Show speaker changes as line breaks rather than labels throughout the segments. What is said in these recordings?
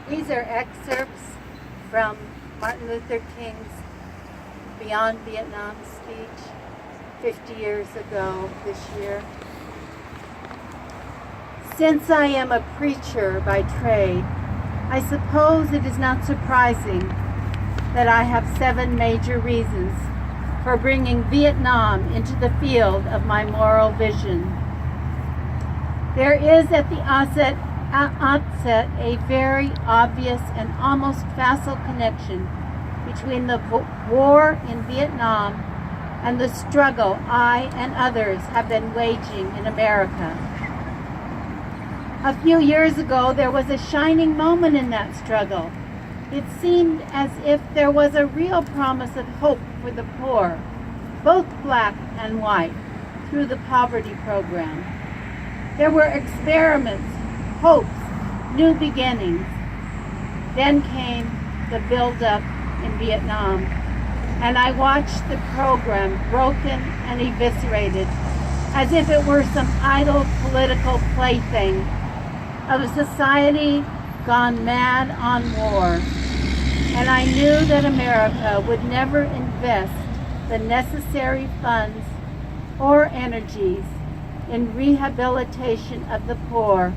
These are excerpts from Martin Luther King's Beyond Vietnam speech 50 years ago this year. Since I am a preacher by trade, I suppose it is not surprising that I have 7 major reasons for bringing Vietnam into the field of my moral vision. There is at the outset a very obvious and almost facile connection between the war in Vietnam and the struggle I and others have been waging in America. A few years ago, there was a shining moment in that struggle. It seemed as if there was a real promise of hope for the poor, both black and white, through the poverty program. There were experiments, hopes, new beginnings. Then came the build-up in Vietnam, and I watched the program broken and eviscerated as if it were some idle political plaything of a society gone mad on war. And I knew that America would never invest the necessary funds or energies in rehabilitation of the poor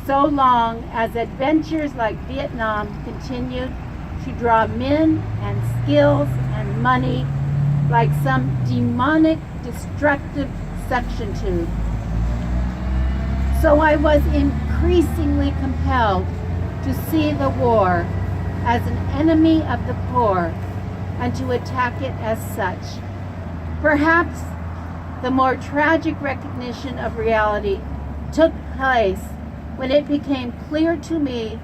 so long as adventures like Vietnam continued to draw men and skills and money like some demonic, destructive suction tube. So I was increasingly compelled to see the war as an enemy of the poor and to attack it as such. Perhaps the more tragic recognition of reality took place when it became clear to me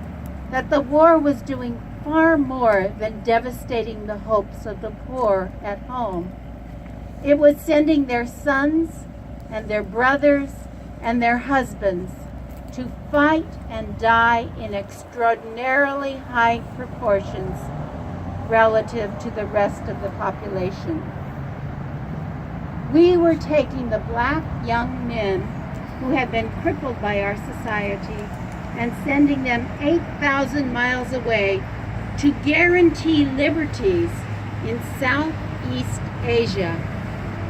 that the war was doing far more than devastating the hopes of the poor at home. It was sending their sons and their brothers and their husbands to fight and die in extraordinarily high proportions relative to the rest of the population. We were taking the black young men who had been crippled by our society and sending them 8,000 miles away to guarantee liberties in Southeast Asia,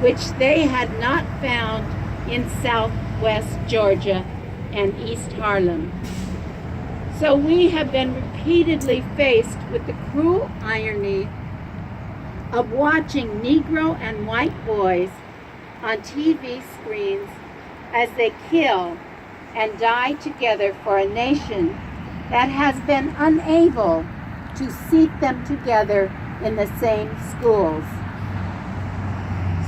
which they had not found in Southwest Georgia and East Harlem. So we have been repeatedly faced with the cruel irony of watching Negro and white boys on TV screens as they kill and die together for a nation that has been unable to seat them together in the same schools.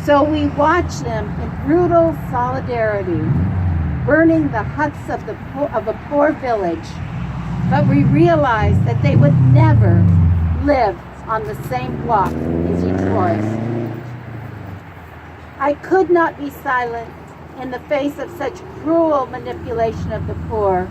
So we watch them in brutal solidarity, burning the huts of a poor village, but we realize that they would never live on the same block in Detroit. I could not be silent in the face of such cruel manipulation of the poor.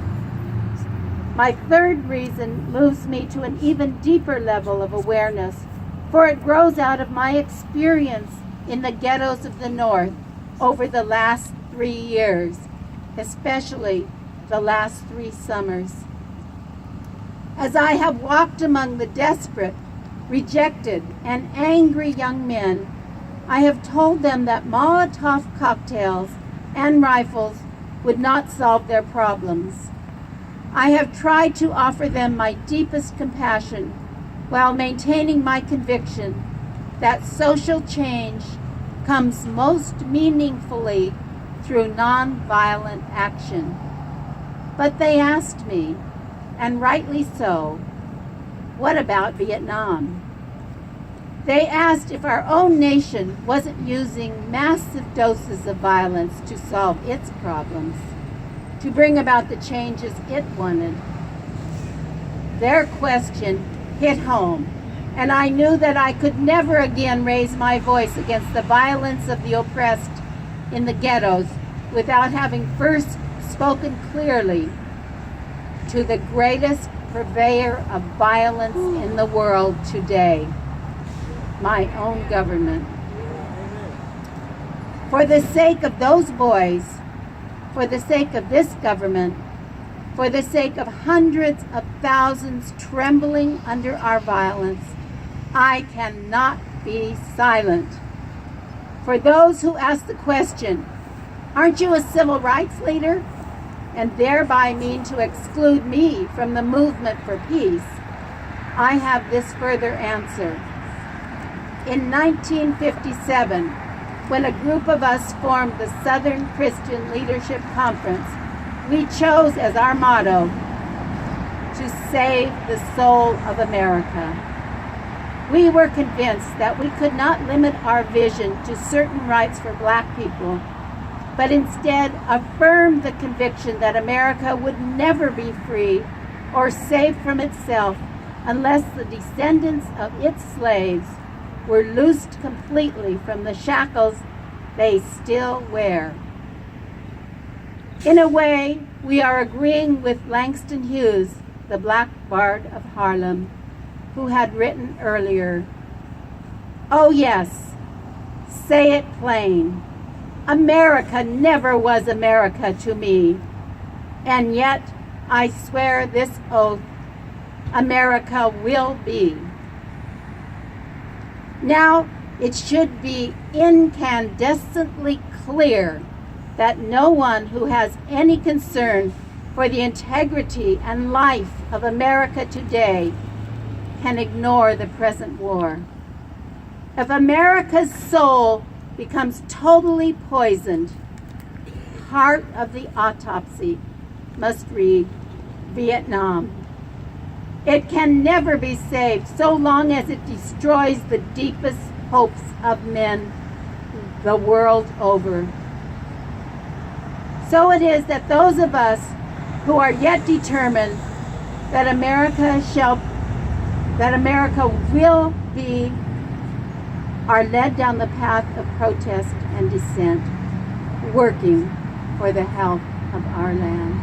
My third reason moves me to an even deeper level of awareness, for it grows out of my experience in the ghettos of the North over the last 3 years, especially the last 3 summers. As I have walked among the desperate, rejected, and angry young men, I have told them that Molotov cocktails and rifles would not solve their problems. I have tried to offer them my deepest compassion while maintaining my conviction that social change comes most meaningfully through nonviolent action. But they asked me, and rightly so, what about Vietnam? They asked if our own nation wasn't using massive doses of violence to solve its problems, to bring about the changes it wanted. Their question hit home, and I knew that I could never again raise my voice against the violence of the oppressed in the ghettos without having first spoken clearly to the greatest purveyor of violence in the world today, my own government. For the sake of those boys, for the sake of this government, for the sake of hundreds of thousands trembling under our violence, I cannot be silent. For those who ask the question, aren't you a civil rights leader? And thereby mean to exclude me from the movement for peace, I have this further answer. In 1957, when a group of us formed the Southern Christian Leadership Conference, we chose as our motto, to save the soul of America. We were convinced that we could not limit our vision to certain rights for Black people, but instead affirm the conviction that America would never be free or safe from itself unless the descendants of its slaves were loosed completely from the shackles they still wear. In a way, we are agreeing with Langston Hughes, the Black Bard of Harlem, who had written earlier, "Oh yes, say it plain. America never was America to me, and yet I swear this oath, America will be." Now, it should be incandescently clear that no one who has any concern for the integrity and life of America today can ignore the present war. If America's soul becomes totally poisoned, part of the autopsy must read Vietnam. It can never be saved so long as it destroys the deepest hopes of men the world over. So it is that those of us who are yet determined that America will be, are led down the path of protest and dissent, working for the health of our land.